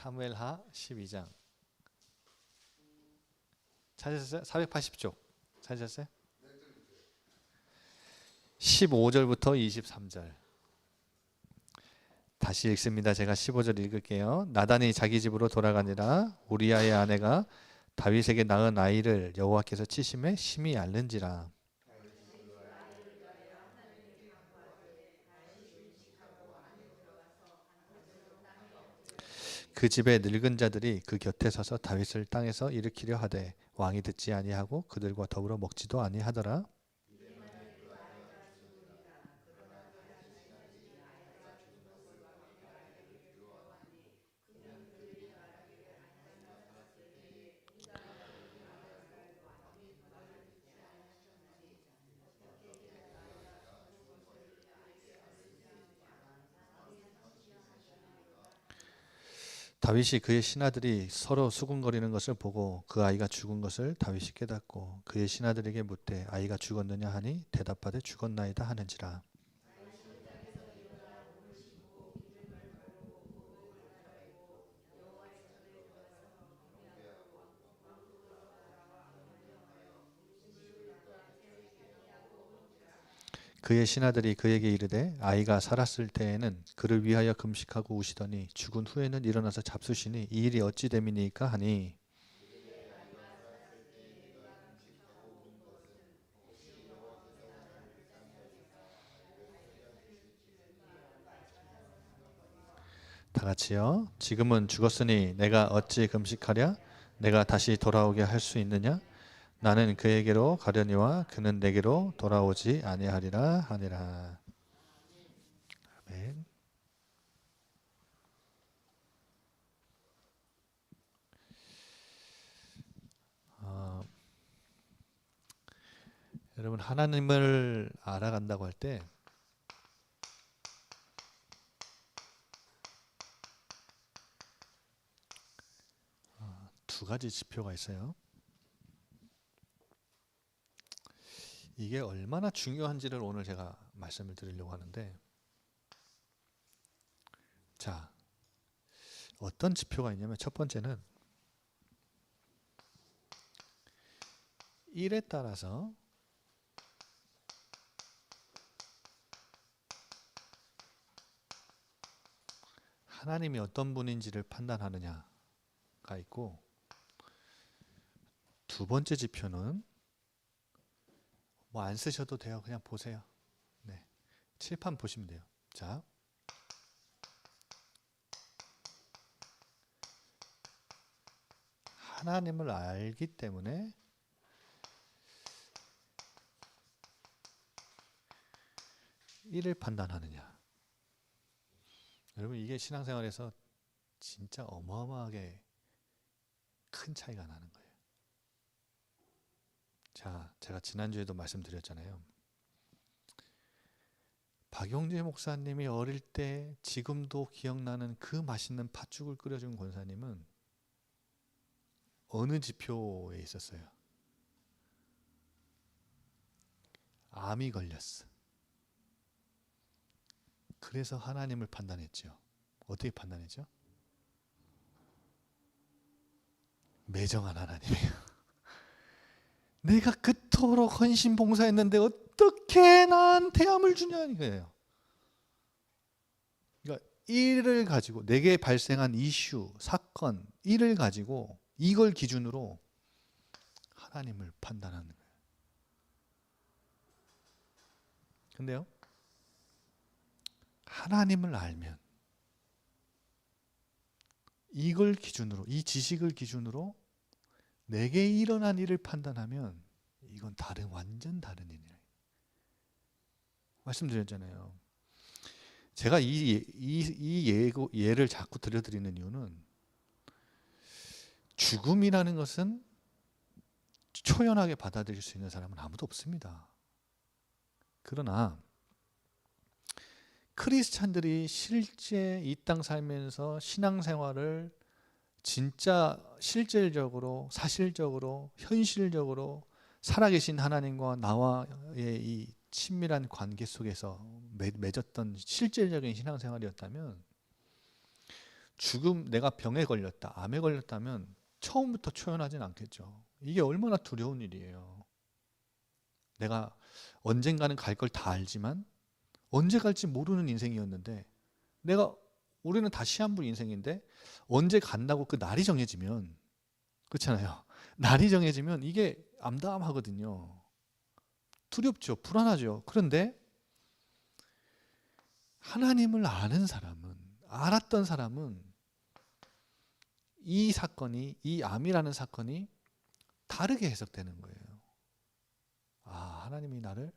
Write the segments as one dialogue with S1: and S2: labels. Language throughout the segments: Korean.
S1: 사무엘하 12장 찾으셨어요? 480쪽 찾으셨어요? 15절부터 23절 다시 읽습니다. 제가 15절 읽을게요. 나단이 자기 집으로 돌아가니라. 우리아의 아내가 다윗에게 낳은 아이를 여호와께서 치심에 심히 앓는지라. 그 집의 늙은 자들이 그 곁에 서서 다윗을 땅에서 일으키려 하되 왕이 듣지 아니하고 그들과 더불어 먹지도 아니하더라. 다윗이 그의 신하들이 서로 수군거리는 것을 보고 그 아이가 죽은 것을 다윗이 깨닫고 그의 신하들에게 묻되 아이가 죽었느냐 하니 대답하되 죽었나이다 하는지라. 그의 신하들이 그에게 이르되 아이가 살았을 때에는 그를 위하여 금식하고 우시더니 죽은 후에는 일어나서 잡수시니 이 일이 어찌 됨이니까 하니 다 같이요. 지금은 죽었으니 내가 어찌 금식하랴? 내가 다시 돌아오게 할 수 있느냐? 나는 그에게로 가려니와 그는 내게로 돌아오지 아니하리라 하니라. 아멘. 여러분 하나님을 알아간다고 할 때 두 가지 지표가 있어요. 이게 얼마나 중요한지를 오늘 제가 말씀을 드리려고 하는데, 자, 어떤 지표가 있냐면 첫 번째는 1에 따라서 하나님이 어떤 분인지를 판단하느냐가 있고, 두 번째 지표는 뭐 안 쓰셔도 돼요. 그냥 보세요. 네, 칠판 보시면 돼요. 자, 하나님을 알기 때문에 이를 판단하느냐. 여러분 이게 신앙생활에서 진짜 어마어마하게 큰 차이가 나는 거예요. 자, 제가 지난주에도 말씀드렸잖아요. 박용재 목사님이 어릴 때 지금도 기억나는 그 맛있는 팥죽을 끓여준 권사님은 어느 지표에 있었어요? 암이 걸렸어. 그래서 하나님을 판단했죠. 어떻게 판단했죠? 매정한 하나님이에요. 내가 그토록 헌신 봉사했는데 어떻게 나한테 암을 주냐 이거예요. 그러니까 이를 가지고 내게 발생한 이슈, 사건, 이를 가지고 이걸 기준으로 하나님을 판단하는 거예요. 근데요, 하나님을 알면 이걸 기준으로, 이 지식을 기준으로 내게 일어난 일을 판단하면 이건 완전 다른 일이에요. 말씀드렸잖아요. 제가 이 예를 자꾸 들려드리는 이유는 죽음이라는 것은 초연하게 받아들일 수 있는 사람은 아무도 없습니다. 그러나 크리스찬들이 실제 이 땅 살면서 신앙생활을 진짜 실질적으로 사실적으로 현실적으로 살아계신 하나님과 나와의 이 친밀한 관계 속에서 맺었던 실질적인 신앙생활이었다면 죽음, 내가 병에 걸렸다, 암에 걸렸다면 처음부터 초연하진 않겠죠. 이게 얼마나 두려운 일이에요. 내가 언젠가는 갈 걸 다 알지만 언제 갈지 모르는 인생이었는데, 우리는 다 시한부 인생인데 언제 간다고 그 날이 정해지면, 그렇잖아요. 날이 정해지면 이게 암담하거든요. 두렵죠. 불안하죠. 그런데 하나님을 알았던 사람은 이 사건이, 이 암이라는 사건이 다르게 해석되는 거예요. 아, 하나님이 나를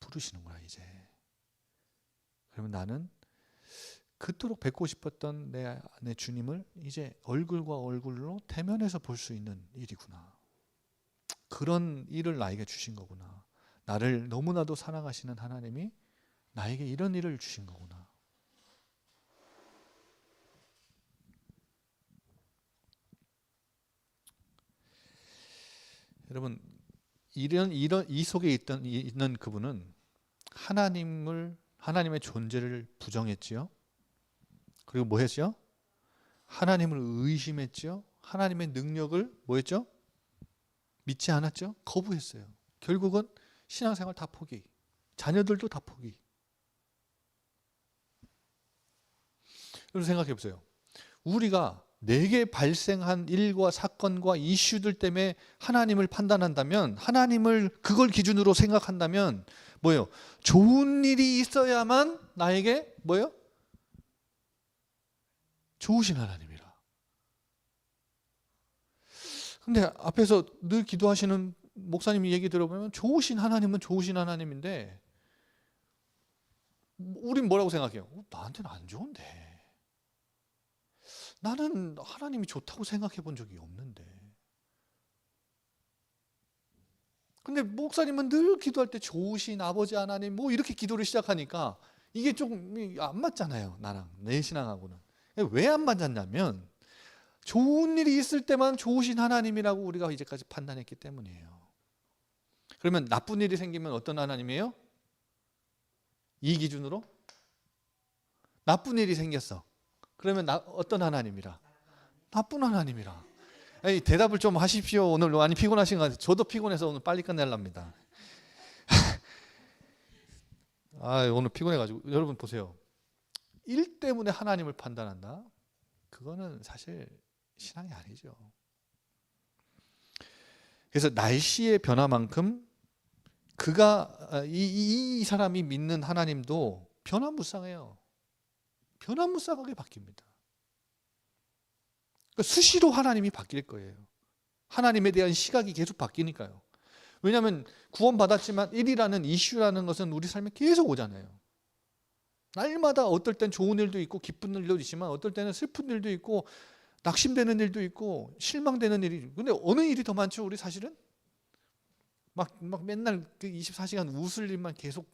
S1: 부르시는구나 이제. 그러면 나는 그토록 뵙고 싶었던 내 주님을 이제 얼굴과 얼굴로 대면해서 볼 수 있는 일이구나. 그런 일을 나에게 주신 거구나. 나를 너무나도 사랑하시는 하나님이 나에게 이런 일을 주신 거구나. 여러분, 이 속에 있는 그분은 하나님의 존재를 부정했지요. 그리고 뭐 했죠? 하나님을 의심했죠. 하나님의 능력을 뭐 했죠? 믿지 않았죠. 거부했어요. 결국은 신앙생활 다 포기, 자녀들도 다 포기. 여러분 생각해 보세요. 우리가 내게 발생한 일과 사건과 이슈들 때문에 하나님을 판단한다면, 하나님을 그걸 기준으로 생각한다면 뭐예요? 좋은 일이 있어야만 나에게 뭐예요? 좋으신 하나님이라. 근데 앞에서 늘 기도하시는 목사님 얘기 들어보면 좋으신 하나님은 좋으신 하나님인데, 우린 뭐라고 생각해요? 나한테는 안 좋은데, 나는 하나님이 좋다고 생각해 본 적이 없는데. 근데 목사님은 늘 기도할 때 좋으신 아버지 하나님 뭐 이렇게 기도를 시작하니까 이게 조금 안 맞잖아요. 나랑, 내 신앙하고는. 왜 안 맞았냐면 좋은 일이 있을 때만 좋으신 하나님이라고 우리가 이제까지 판단했기 때문이에요. 그러면 나쁜 일이 생기면 어떤 하나님이에요? 이 기준으로? 나쁜 일이 생겼어. 그러면 어떤 하나님이라? 나쁜 하나님이라. 에이, 대답을 좀 하십시오. 오늘 많이 피곤하신 것 같아요. 저도 피곤해서 오늘 빨리 끝내랍니다. 오늘 피곤해가지고. 여러분 보세요. 일 때문에 하나님을 판단한다? 그거는 사실 신앙이 아니죠. 그래서 날씨의 변화만큼 이 사람이 믿는 하나님도 변화무쌍해요. 변화무쌍하게 바뀝니다. 그러니까 수시로 하나님이 바뀔 거예요. 하나님에 대한 시각이 계속 바뀌니까요. 왜냐하면 구원받았지만 일이라는 이슈라는 것은 우리 삶에 계속 오잖아요. 날마다 어떨 땐 좋은 일도 있고 기쁜 일도 있지만 어떨 때는 슬픈 일도 있고 낙심되는 일도 있고 실망되는 일이. 근데 어느 일이 더 많죠? 우리 사실은 막 맨날 그 24시간 웃을 일만 계속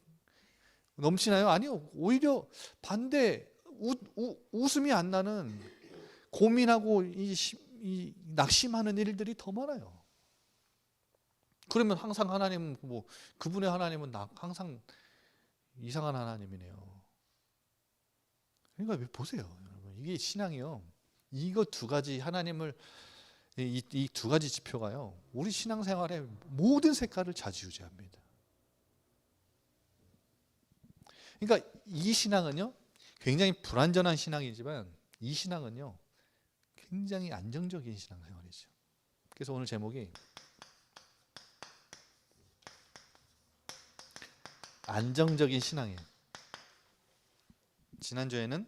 S1: 넘치나요? 아니요. 오히려 반대, 웃음이 안 나는 고민하고 이 낙심하는 일들이 더 많아요. 그러면 항상 하나님은 그분의 하나님은 항상 이상한 하나님이네요. 그러니까 보세요, 여러분. 이게 신앙이요. 이거 두 가지 하나님을, 이 두 가지 지표가요, 우리 신앙생활의 모든 색깔을 좌지우지합니다. 그러니까 이 신앙은요, 굉장히 불완전한 신앙이지만 이 신앙은요, 굉장히 안정적인 신앙생활이죠. 그래서 오늘 제목이 안정적인 신앙이에요. 지난주에는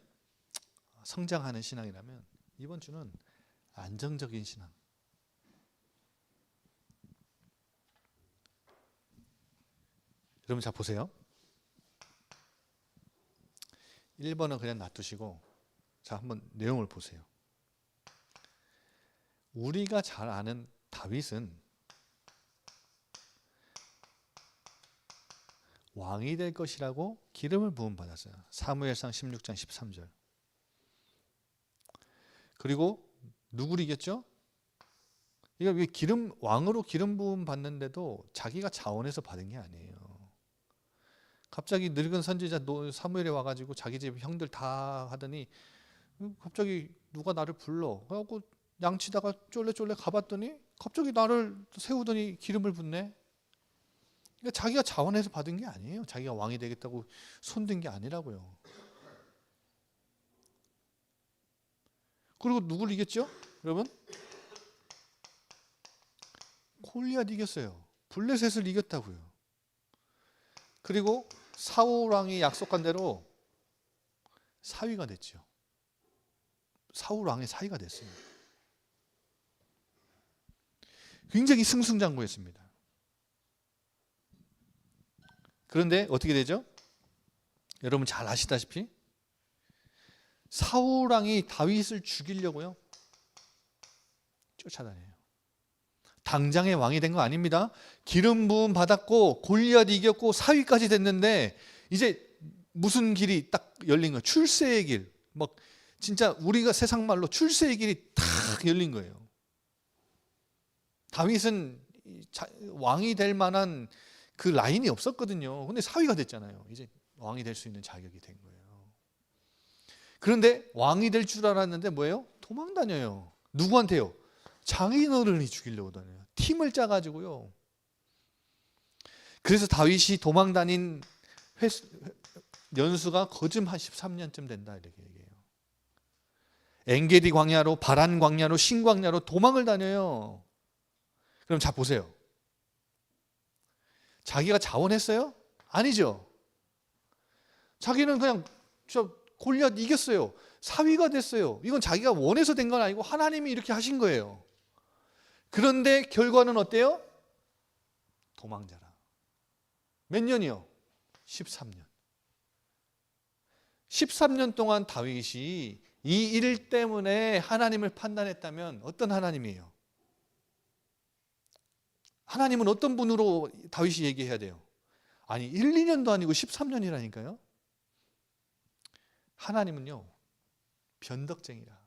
S1: 성장하는 신앙이라면 이번 주는 안정적인 신앙. 여러분 자 보세요. 1번은 그냥 놔두시고 자 한번 내용을 보세요. 우리가 잘 아는 다윗은 왕이 될 것이라고 기름을 부음 받았어요. 사무엘상 16장 13절. 그리고 누구를 이겼죠? 이거 왕으로 기름 부음 받는데도 자기가 자원해서 받은 게 아니에요. 갑자기 늙은 선지자 사무엘이 와가지고 자기 집 형들 다 하더니 갑자기 누가 나를 불러. 그래갖고 양치다가 쫄래쫄래 가봤더니 갑자기 나를 세우더니 기름을 붓네. 그러니까 자기가 자원해서 받은 게 아니에요. 자기가 왕이 되겠다고 손든 게 아니라고요. 그리고 누굴 이겼죠? 여러분? 골리앗 이겼어요. 블레셋을 이겼다고요. 그리고 사울 왕이 약속한 대로 사위가 됐죠. 사울 왕의 사위가 됐어요. 굉장히 승승장구했습니다. 그런데 어떻게 되죠? 여러분 잘 아시다시피 사울 왕이 다윗을 죽이려고요. 쫓아다녀요. 당장의 왕이 된 거 아닙니다. 기름 부음 받았고 골리앗 이겼고 사위까지 됐는데 이제 무슨 길이 딱 열린 거예요. 출세의 길. 막 진짜 우리가 세상 말로 출세의 길이 탁 열린 거예요. 다윗은 왕이 될 만한 그 라인이 없었거든요. 근데 사위가 됐잖아요. 이제 왕이 될 수 있는 자격이 된 거예요. 그런데 왕이 될 줄 알았는데 뭐예요? 도망 다녀요. 누구한테요? 장인어른이 죽이려고 다녀요. 팀을 짜가지고요. 그래서 다윗이 도망 다닌 연수가 거즘 한 13년쯤 된다 이렇게 얘기해요. 엔게디 광야로, 바란 광야로, 신 광야로 도망을 다녀요. 그럼 자 보세요. 자기가 자원했어요? 아니죠. 자기는 그냥 골리앗 이겼어요. 사위가 됐어요. 이건 자기가 원해서 된 건 아니고 하나님이 이렇게 하신 거예요. 그런데 결과는 어때요? 도망자라. 몇 년이요? 13년. 13년 동안 다윗이 이 일 때문에 하나님을 판단했다면 어떤 하나님이에요? 하나님은 어떤 분으로 다윗이 얘기해야 돼요? 아니 1, 2년도 아니고 13년이라니까요. 하나님은요 변덕쟁이라.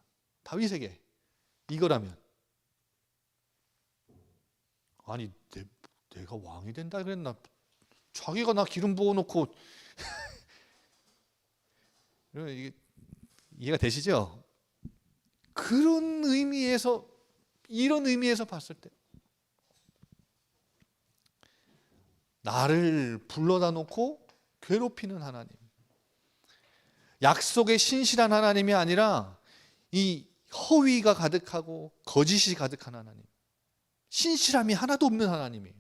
S1: 다윗에게 이거라면 아니 내가 왕이 된다 그랬나? 자기가 나 기름 부어놓고 이게 이해가 되시죠? 그런 의미에서 이런 의미에서 봤을 때 나를 불러다 놓고 괴롭히는 하나님, 약속의 신실한 하나님이 아니라 이 허위가 가득하고 거짓이 가득한 하나님, 신실함이 하나도 없는 하나님이에요.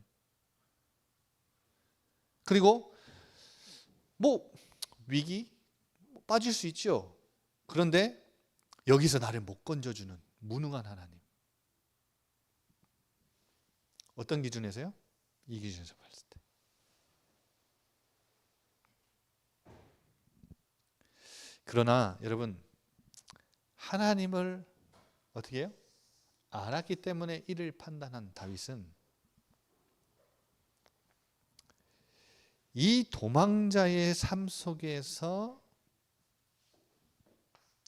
S1: 그리고 뭐 위기 빠질 수 있죠. 그런데 여기서 나를 못 건져주는 무능한 하나님. 어떤 기준에서요? 이 기준에서 봤을 때. 그러나 여러분 하나님을 어떻게 해요? 알았기 때문에 이를 판단한 다윗은 이 도망자의 삶 속에서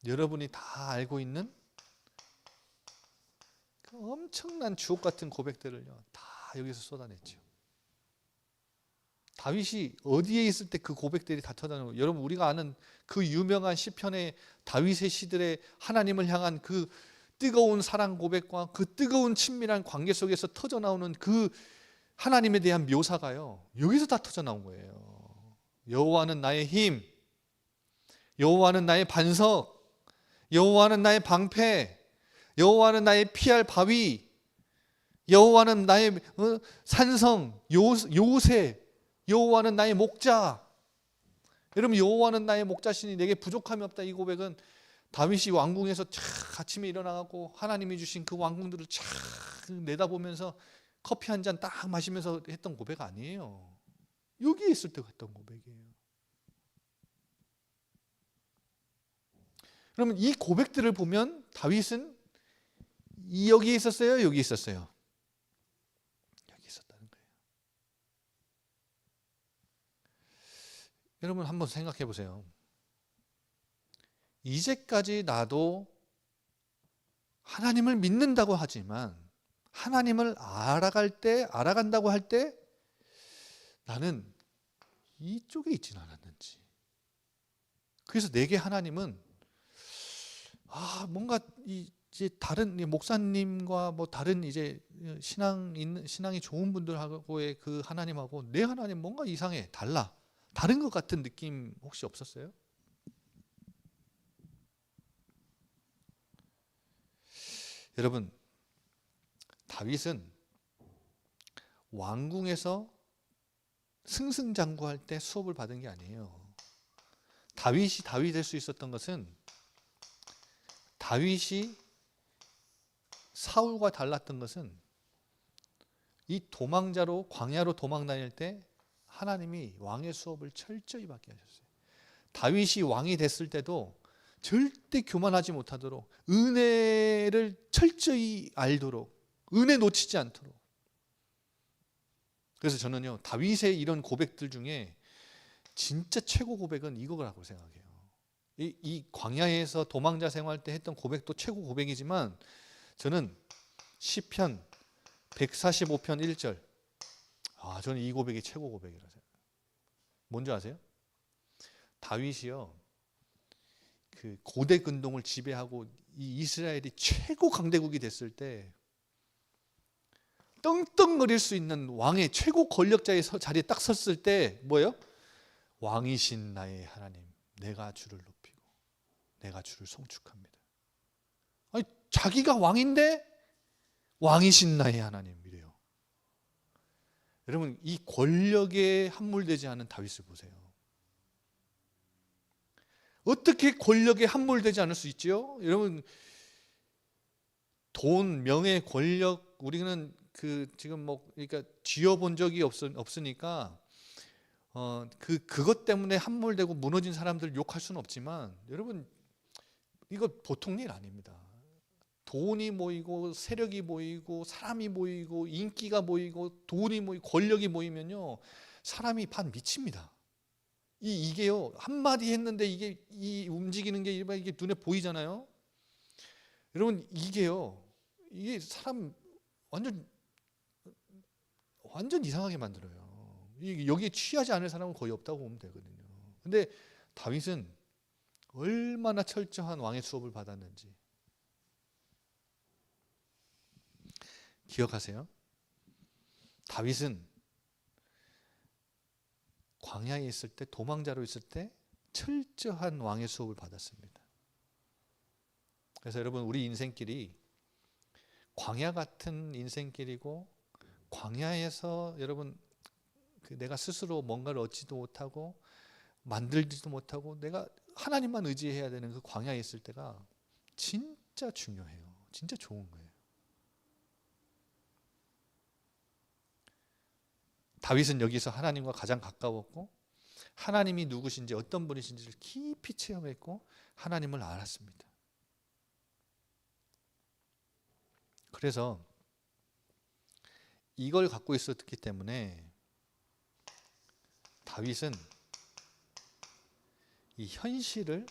S1: 여러분이 다 알고 있는 그 엄청난 주옥 같은 고백들을요 다 여기서 쏟아냈죠. 다윗이 어디에 있을 때 그 고백들이 다 터져나오고, 여러분 우리가 아는 그 유명한 시편의 다윗의 시들의 하나님을 향한 그 뜨거운 사랑 고백과 그 뜨거운 친밀한 관계 속에서 터져나오는 그 하나님에 대한 묘사가요 여기서 다 터져나온 거예요. 여호와는 나의 힘, 여호와는 나의 반석, 여호와는 나의 방패, 여호와는 나의 피할 바위, 여호와는 나의 산성, 요새, 여호와는 나의 목자. 여러분 여호와는 나의 목자시니 내게 부족함이 없다. 이 고백은 다윗이 왕궁에서 착 아침에 일어나고 하나님이 주신 그 왕궁들을 착 내다보면서 커피 한 잔 딱 마시면서 했던 고백 아니에요. 여기에 있을 때 했던 고백이에요. 그러면 이 고백들을 보면 다윗은 여기에 있었어요? 여기 있었어요? 여기 있었다는 거예요. 여러분 한번 생각해 보세요. 이제까지 나도 하나님을 믿는다고 하지만 하나님을 알아간다고 할 때 나는 이쪽에 있지는 않았는지. 그래서 내게 하나님은 뭔가 이제 다른 목사님과 뭐 다른 이제 신앙이 좋은 분들하고의 그 하나님하고 내 하나님 뭔가 이상해, 달라, 다른 것 같은 느낌 혹시 없었어요? 여러분, 다윗은 왕궁에서 승승장구할 때 수업을 받은 게 아니에요. 다윗이 될 수 있었던 것은 다윗이 사울과 달랐던 것은 이 도망자로 광야로 도망 다닐 때 하나님이 왕의 수업을 철저히 받게 하셨어요. 다윗이 왕이 됐을 때도 절대 교만하지 못하도록 은혜를 철저히 알도록 은혜 놓치지 않도록. 그래서 저는요, 다윗의 이런 고백들 중에 진짜 최고 고백은 이거라고 생각해요. 이 광야에서 도망자 생활 때 했던 고백도 최고 고백이지만 저는 시편 145편 1절, 저는 이 고백이 최고 고백이라고 생각해요. 뭔지 아세요? 다윗이요, 그 고대 근동을 지배하고 이 이스라엘이 최고 강대국이 됐을 때 떵떵거릴 수 있는 왕의 최고 권력자의 자리에 딱 섰을 때 뭐예요? 왕이신 나의 하나님, 내가 주를 높이고 내가 주를 송축합니다. 아니, 자기가 왕인데 왕이신 나의 하나님 이래요. 여러분, 이 권력에 함몰되지 않은 다윗을 보세요. 어떻게 권력에 함몰되지 않을 수 있지요? 여러분, 돈, 명예, 권력, 우리는 지금 그러니까 쥐어본 적이 없으니까 그것 때문에 함몰되고 무너진 사람들 욕할 수는 없지만, 여러분, 이거 보통 일 아닙니다. 돈이 모이고 세력이 모이고 사람이 모이고 인기가 모이고 돈이 모이고 권력이 모이면요, 사람이 반 미칩니다. 이게요, 한마디 했는데 이 움직이는 게 이게 눈에 보이잖아요. 여러분, 이게 사람 완전 이상하게 만들어요. 여기에 취하지 않을 사람은 거의 없다고 보면 되거든요. 근데 다윗은 얼마나 철저한 왕의 수업을 받았는지 기억하세요? 다윗은 광야에 있을 때, 도망자로 있을 때 철저한 왕의 수업을 받았습니다. 그래서 여러분, 우리 인생길이 광야 같은 인생길이고, 광야에서 여러분 내가 스스로 뭔가를 얻지도 못하고 만들지도 못하고 내가 하나님만 의지해야 되는 그 광야에 있을 때가 진짜 중요해요. 진짜 좋은 거예요. 다윗은 여기서 하나님과 가장 가까웠고, 하나님이 누구신지 어떤 분이신지를 깊이 체험했고 하나님을 알았습니다. 그래서 이걸 갖고 있었기 때문에 다윗은 이 현실을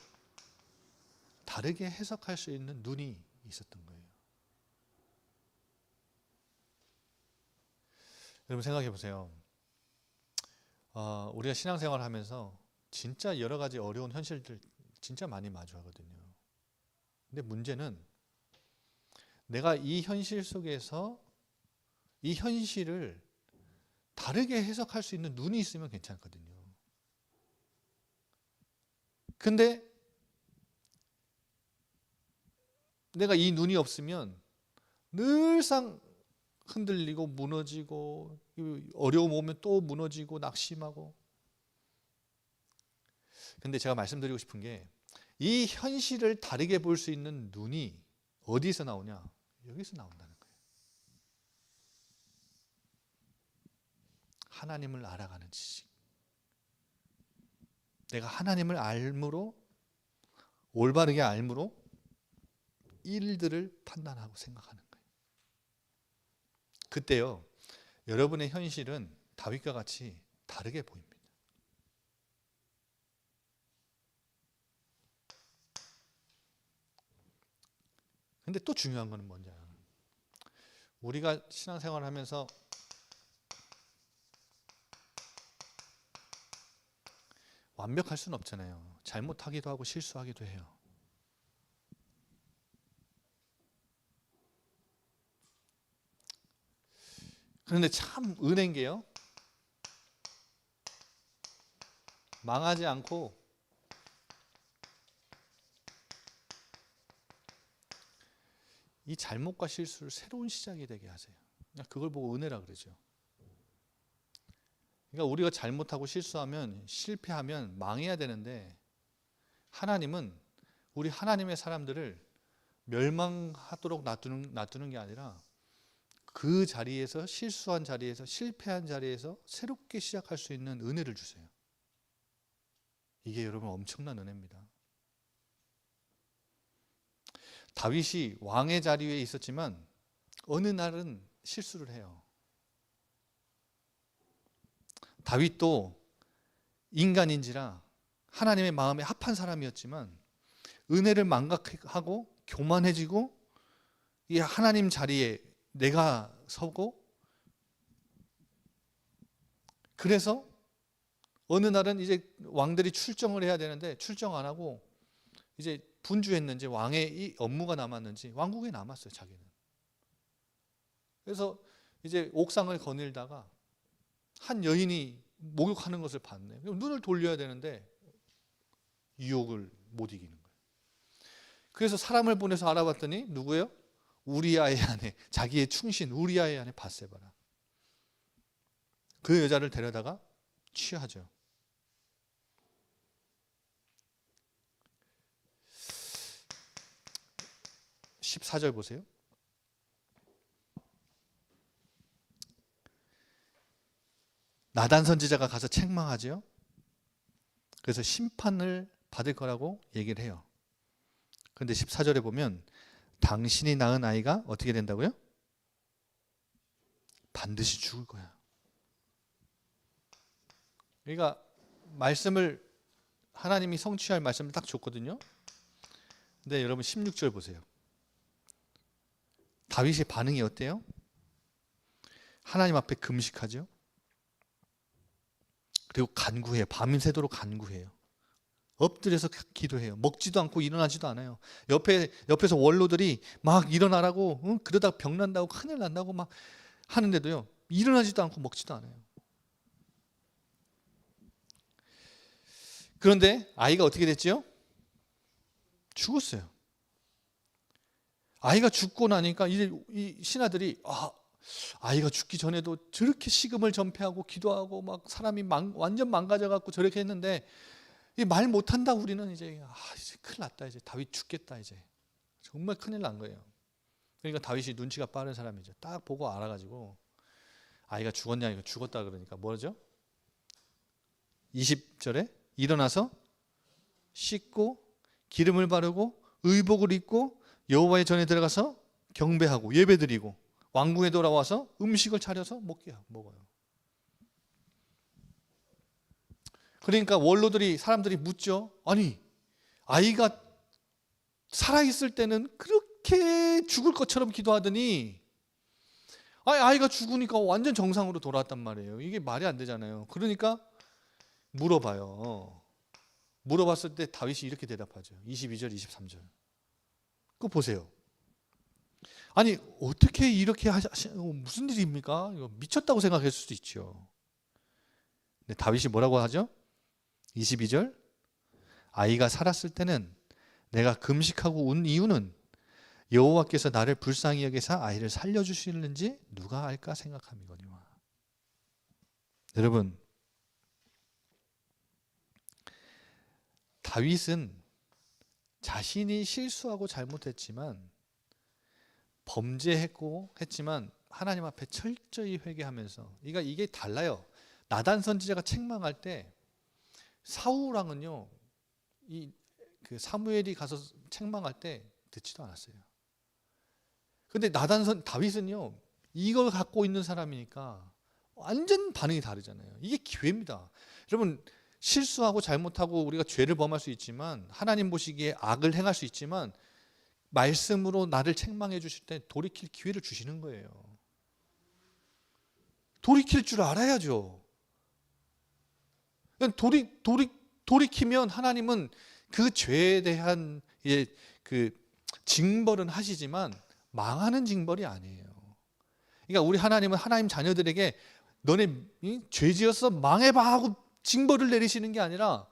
S1: 다르게 해석할 수 있는 눈이 있었던 거예요. 여러분, 생각해 보세요. 우리가 신앙생활을 하면서 진짜 여러 가지 어려운 현실들 진짜 많이 마주하거든요. 근데 문제는 내가 이 현실 속에서 이 현실을 다르게 해석할 수 있는 눈이 있으면 괜찮거든요. 근데 내가 이 눈이 없으면 늘상 흔들리고 무너지고, 어려움 오면 또 무너지고 낙심하고. 근데 제가 말씀드리고 싶은 게, 이 현실을 다르게 볼 수 있는 눈이 어디서 나오냐? 여기서 나온다는 거예요. 하나님을 알아가는 지식. 내가 하나님을 알므로, 올바르게 알므로 일들을 판단하고 생각하는 거예요. 그때요, 여러분의 현실은 다윗과 같이 다르게 보입니다. 근데 또 중요한 거는 뭔지 알아요? 우리가 신앙생활을 하면서 완벽할 수는 없잖아요. 잘못하기도 하고 실수하기도 해요. 그런데 참 은혜인 게요, 망하지 않고 이 잘못과 실수를 새로운 시작이 되게 하세요. 그냥 그걸 보고 은혜라 그러죠. 그러니까 우리가 잘못하고 실수하면, 실패하면 망해야 되는데, 하나님은 우리 하나님의 사람들을 멸망하도록 놔두는 게 아니라 그 자리에서, 실수한 자리에서, 실패한 자리에서 새롭게 시작할 수 있는 은혜를 주세요. 이게 여러분 엄청난 은혜입니다. 다윗이 왕의 자리에 있었지만 어느 날은 실수를 해요. 다윗도 인간인지라 하나님의 마음에 합한 사람이었지만 은혜를 망각하고 교만해지고 이 하나님 자리에 내가 서고, 그래서 어느 날은 이제 왕들이 출정을 해야 되는데 출정 안 하고 이제 분주했는지 왕의 이 업무가 남았는지 왕국에 남았어요, 자기는. 그래서 이제 옥상을 거닐다가 한 여인이 목욕하는 것을 봤네. 눈을 돌려야 되는데 유혹을 못 이기는 거예요. 그래서 사람을 보내서 알아봤더니 누구예요? 우리아의 아내, 자기의 충신 우리아의 아내 밧세바라. 그 여자를 데려다가 취하죠. (14절) 보세요. 나단 선지자가 가서 책망하죠. 그래서 심판을 받을 거라고 얘기를 해요. 그런데 14절에 보면 당신이 낳은 아이가 어떻게 된다고요? 반드시 죽을 거야. 그러니까 말씀을, 하나님이 성취할 말씀을 딱 줬거든요. 근데 여러분 16절 보세요. 다윗의 반응이 어때요? 하나님 앞에 금식하죠. 그리고 간구해요. 밤새도록 간구해요. 엎드려서 기도해요. 먹지도 않고 일어나지도 않아요. 옆에서 원로들이 막 일어나라고, 그러다 병 난다고, 큰일 난다고 막 하는데도요, 일어나지도 않고 먹지도 않아요. 그런데 아이가 어떻게 됐죠? 죽었어요. 아이가 죽고 나니까 이제 이 신하들이, 아이가 죽기 전에도 저렇게 식음을 전폐하고 기도하고 막 사람이 완전 망가져 갖고 저렇게 했는데 말 못한다, 우리는 이제 큰일 났다, 이제 다윗 죽겠다, 이제 정말 큰일 난 거예요. 그러니까 다윗이 눈치가 빠른 사람이죠. 딱 보고 알아가지고 아이가 죽었냐, 이거 죽었다 그러니까 뭐죠? 20절에 일어나서 씻고 기름을 바르고 의복을 입고 여호와의 전에 들어가서 경배하고 예배드리고 왕궁에 돌아와서 음식을 차려서 먹어요. 그러니까 원로들이, 사람들이 묻죠. 아니, 아이가 살아있을 때는 그렇게 죽을 것처럼 기도하더니 아이가 죽으니까 완전 정상으로 돌아왔단 말이에요. 이게 말이 안 되잖아요. 그러니까 물어봐요. 물어봤을 때 다윗이 이렇게 대답하죠. 22절 23절. 그거 보세요. 아니, 어떻게 이렇게 무슨 일입니까? 이거 미쳤다고 생각했을 수도 있죠. 근데 다윗이 뭐라고 하죠? 22절. 아이가 살았을 때는 내가 금식하고 운 이유는 여호와께서 나를 불쌍히 여기사 아이를 살려주시는지 누가 알까 생각함이거니와. 여러분, 다윗은 자신이 실수하고 잘못했지만, 범죄했고 했지만 하나님 앞에 철저히 회개하면서, 그러니까 이게 달라요. 나단 선지자가 책망할 때 사울왕은요, 그 사무엘이 가서 책망할 때 듣지도 않았어요. 근데 다윗은요, 이걸 갖고 있는 사람이니까 완전 반응이 다르잖아요. 이게 기회입니다. 여러분, 실수하고 잘못하고 우리가 죄를 범할 수 있지만, 하나님 보시기에 악을 행할 수 있지만, 말씀으로 나를 책망해 주실 때 돌이킬 기회를 주시는 거예요. 돌이킬 줄 알아야죠. 돌이키면 하나님은 그 죄에 대한 그 징벌은 하시지만 망하는 징벌이 아니에요. 그러니까 우리 하나님은 하나님 자녀들에게 너네 죄 지었어 망해봐 하고 징벌을 내리시는 게 아니라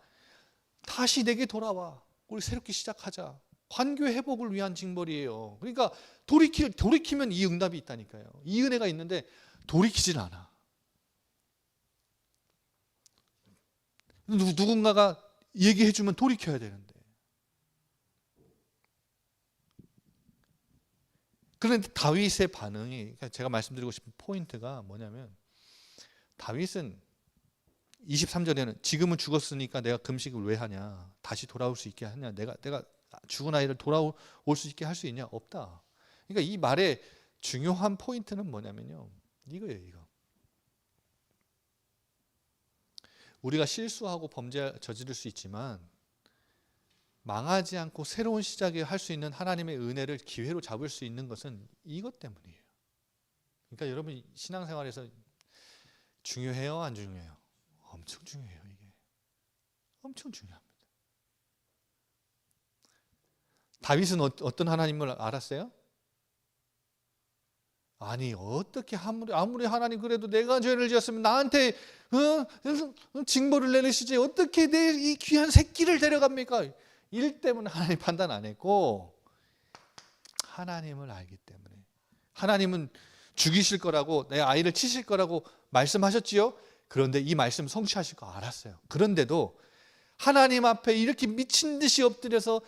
S1: 다시 내게 돌아와. 우리 새롭게 시작하자. 관계 회복을 위한 징벌이에요. 그러니까 돌이키면 이 응답이 있다니까요. 이 은혜가 있는데 돌이키질 않아. 누군가가 얘기해주면 돌이켜야 되는데. 그런데 다윗의 반응이, 제가 말씀드리고 싶은 포인트가 뭐냐면, 다윗은 23절에는 지금은 죽었으니까 내가 금식을 왜 하냐, 다시 돌아올 수 있게 하냐, 내가 죽은 아이를 돌아올 수 있게 할 수 있냐, 없다. 그러니까 이 말의 중요한 포인트는 뭐냐면요, 이거예요. 이거. 우리가 실수하고 범죄 저지를 수 있지만 망하지 않고 새로운 시작을 할 수 있는 하나님의 은혜를 기회로 잡을 수 있는 것은 이것 때문이에요. 그러니까 여러분 신앙생활에서 중요해요, 안 중요해요? 엄청 중요해요. 이게 엄청 중요합니다. 다윗은 어떤 하나님을 알았어요? 아니 어떻게 아무리 하나님 그래도 내가 죄를 지었으면 나한테 징벌을 내리시지 어떻게 내 이 귀한 새끼를 데려갑니까? 일 때문에 하나님 판단 안 했고 하나님을 알기 때문에. 하나님은 죽이실 거라고, 내 아이를 치실 거라고 말씀하셨지요. 그런데 이 말씀 성취하실 거 알았어요. 그런데도 하나님 앞에 이렇게 미친 듯이 엎드려서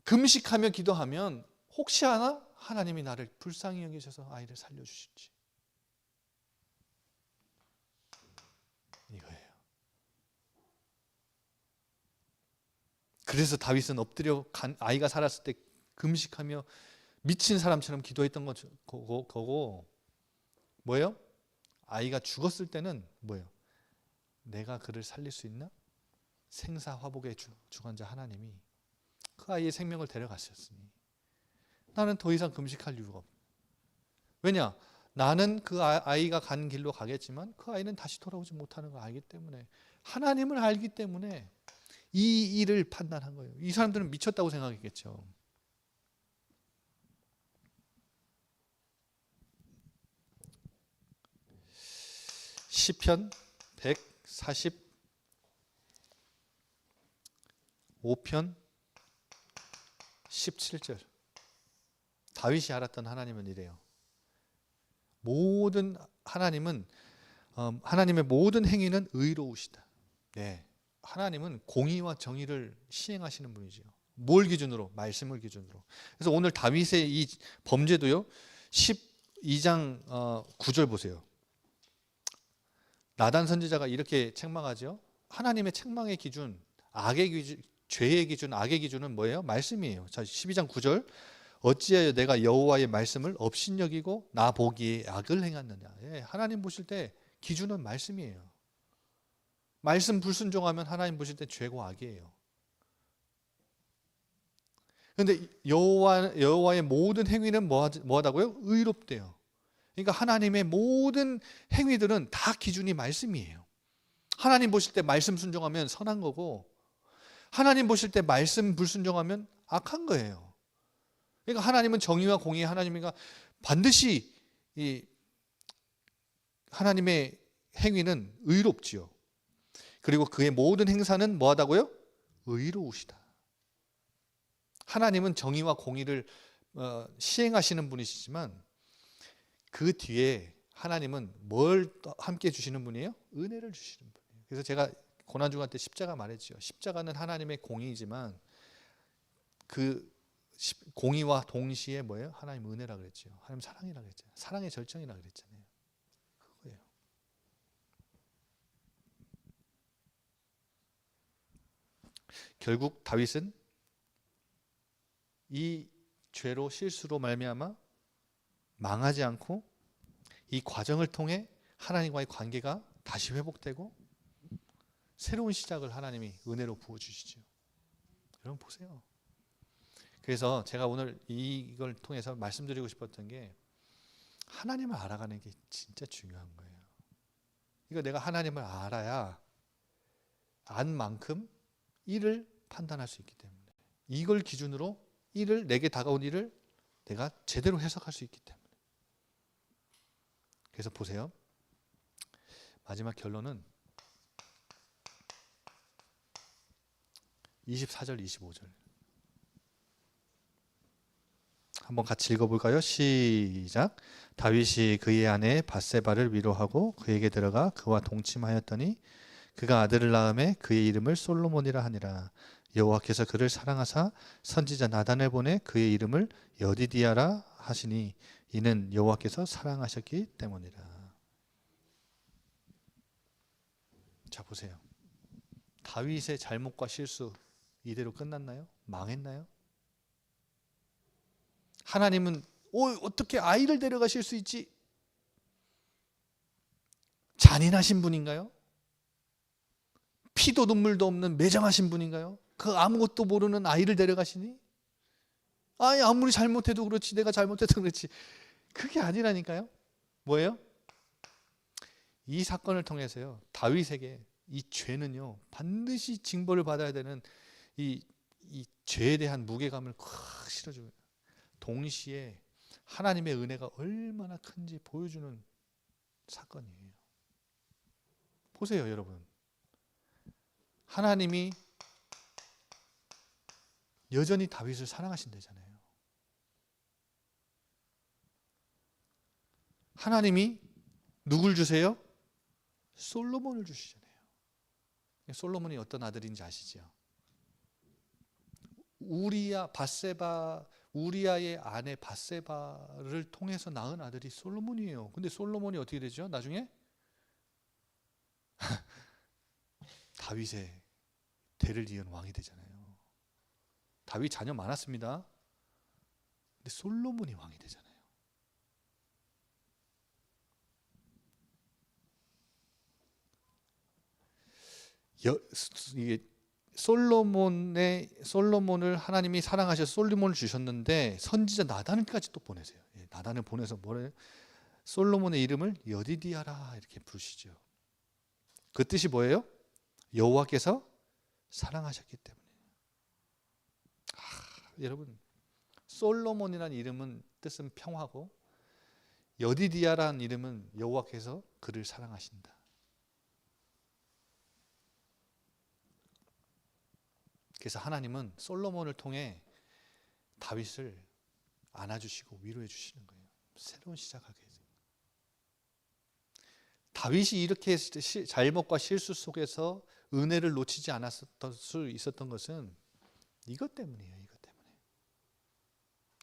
S1: 금식하며 기도하면 혹시 하나님이 나를 불쌍히 여기셔서 아이를 살려주실지. 이거예요. 그래서 다윗은 엎드려 아이가 살았을 때 금식하며 미친 사람처럼 기도했던 거고 뭐예요? 아이가 죽었을 때는 뭐예요? 내가 그를 살릴 수 있나? 생사화복의 주관자 하나님이 그 아이의 생명을 데려가셨으니 나는 더 이상 금식할 이유가 없다. 왜냐? 나는 그 아이가 간 길로 가겠지만 그 아이는 다시 돌아오지 못하는 걸 알기 때문에, 하나님을 알기 때문에 이 일을 판단한 거예요. 이 사람들은 미쳤다고 생각했겠죠. 시편 145편 17절. 다윗이 알았던 하나님은 이래요. 하나님의 모든 행위는 의로우시다. 네, 하나님은 공의와 정의를 시행하시는 분이죠. 뭘 기준으로? 말씀을 기준으로. 그래서 오늘 다윗의 이 범죄도요, 12장 9절 보세요. 나단 선지자가 이렇게 책망하죠. 하나님의 책망의 기준, 악의 기준, 죄의 기준, 악의 기준은 뭐예요? 말씀이에요. 자, 12장 9절. 어찌하여 내가 여호와의 말씀을 업신여기고 나 보기에 악을 행했느냐. 예, 하나님 보실 때 기준은 말씀이에요. 말씀 불순종하면 하나님 보실 때 죄고 악이에요. 그런데 여호와의 모든 행위는 뭐하다고요? 의롭대요. 그러니까 하나님의 모든 행위들은 다 기준이 말씀이에요. 하나님 보실 때 말씀 순종하면 선한 거고, 하나님 보실 때 말씀 불순종하면 악한 거예요. 그러니까 하나님은 정의와 공의의 하나님이니까 반드시 이 하나님의 행위는 의롭지요. 그리고 그의 모든 행사는 뭐하다고요? 의로우시다. 하나님은 정의와 공의를 시행하시는 분이시지만 그 뒤에 하나님은 뭘 함께 주시는 분이에요? 은혜를 주시는 분이에요. 그래서 제가 고난주간 때 십자가 말했죠. 십자가는 하나님의 공의지만 그 공의와 동시에 뭐예요? 하나님 은혜라 그랬죠. 하나님 사랑이라 그랬잖아요. 사랑의 절정이라 그랬잖아요. 그거예요. 결국 다윗은 이 죄로 실수로 말미암아 망하지 않고 이 과정을 통해 하나님과의 관계가 다시 회복되고 새로운 시작을 하나님이 은혜로 부어주시죠. 여러분 보세요. 그래서 제가 오늘 이걸 통해서 말씀드리고 싶었던 게, 하나님을 알아가는 게 진짜 중요한 거예요. 이거 내가 하나님을 알아야 안 만큼 일을 판단할 수 있기 때문에, 이걸 기준으로 내게 다가온 일을 내가 제대로 해석할 수 있기 때문에. 그래서 보세요. 마지막 결론은 24절 25절 한번 같이 읽어볼까요? 시작. 다윗이 그의 아내 밧세바를 위로하고 그에게 들어가 그와 동침하였더니 그가 아들을 낳음에 그의 이름을 솔로몬이라 하니라. 여호와께서 그를 사랑하사 선지자 나단을 보내 그의 이름을 여디디아라 하시니 이는 여호와께서 사랑하셨기 때문이라. 자, 보세요. 다윗의 잘못과 실수 이대로 끝났나요? 망했나요? 하나님은 어떻게 아이를 데려가실 수 있지? 잔인하신 분인가요? 피도 눈물도 없는 매정하신 분인가요? 그 아무것도 모르는 아이를 데려가시니? 아무리 잘못해도 그렇지, 내가 잘못해도 그렇지. 그게 아니라니까요. 뭐예요? 이 사건을 통해서요, 다윗에게 이 죄는요 반드시 징벌을 받아야 되는 이 죄에 대한 무게감을 확 실어줘요. 동시에 하나님의 은혜가 얼마나 큰지 보여주는 사건이에요. 보세요, 여러분. 하나님이 여전히 다윗을 사랑하신다잖아요. 하나님이 누굴 주세요? 솔로몬을 주시잖아요. 솔로몬이 어떤 아들인지 아시죠? 우리아의 아내 밧세바를 통해서 낳은 아들이 솔로몬이에요. 근데 솔로몬이 어떻게 되죠? 나중에 다윗의 대를 이은 왕이 되잖아요. 다윗 자녀 많았습니다. 근데 솔로몬이 왕이 되잖아요. 이게 솔로몬을 하나님이 사랑하셔서 솔로몬을 주셨는데 선지자 나단까지 또 보내세요. 나단을 보내서 뭐래요? 솔로몬의 이름을 여디디아라 이렇게 부르시죠. 그 뜻이 뭐예요? 여호와께서 사랑하셨기 때문에. 여러분, 솔로몬이라는 이름은 뜻은 평화고 여디디아라는 이름은 여호와께서 그를 사랑하신다. 그래서 하나님은 솔로몬을 통해 다윗을 안아주시고 위로해 주시는 거예요. 새로운 시작하게 해서. 다윗이 이렇게 잘못과 실수 속에서 은혜를 놓치지 않았을 수 있었던 것은 이것 때문이에요. 이것 때문에.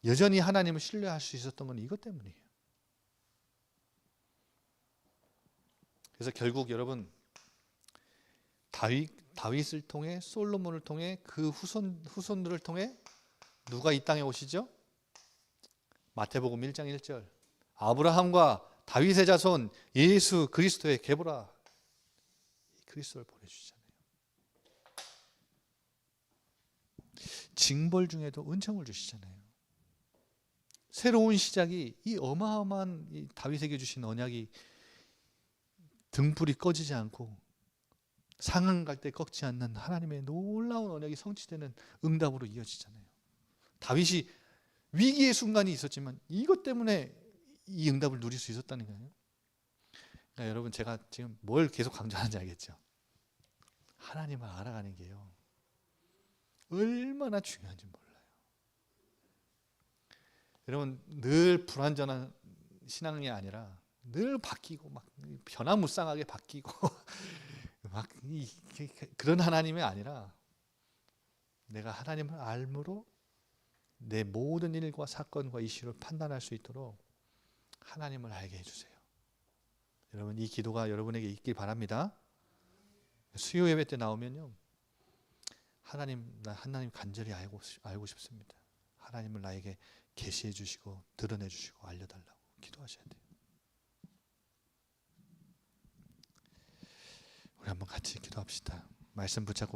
S1: 여전히 하나님을 신뢰할 수 있었던 건 이것 때문이에요. 그래서 결국 여러분, 다윗을 통해 솔로몬을 통해 그 후손들을 통해 누가 이 땅에 오시죠? 마태복음 1장 1절 아브라함과 다윗의 자손 예수 그리스도의 계보라. 그리스도를 보내주시잖아요. 징벌 중에도 은총을 주시잖아요. 새로운 시작이 이 어마어마한 이 다윗에게 주신 언약이 등불이 꺼지지 않고 상한 갈 때 꺾지 않는 하나님의 놀라운 언약이 성취되는 응답으로 이어지잖아요. 다윗이 위기의 순간이 있었지만 이것 때문에 이 응답을 누릴 수 있었다는 거예요. 그러니까 여러분, 제가 지금 뭘 계속 강조하는지 알겠죠? 하나님을 알아가는 게요 얼마나 중요한지 몰라요. 여러분, 늘 불완전한 신앙이 아니라 늘 바뀌고 막 변화무쌍하게 바뀌고 막 그런 하나님이 아니라 내가 하나님을 알므로 내 모든 일과 사건과 이슈를 판단할 수 있도록 하나님을 알게 해주세요. 여러분, 이 기도가 여러분에게 있길 바랍니다. 수요 예배 때 나오면요, 나 하나님 간절히 알고 싶습니다. 하나님을 나에게 계시해 주시고 드러내 주시고 알려달라고 기도하셔야 돼요. 우리 한번 같이 기도합시다. 말씀 붙잡고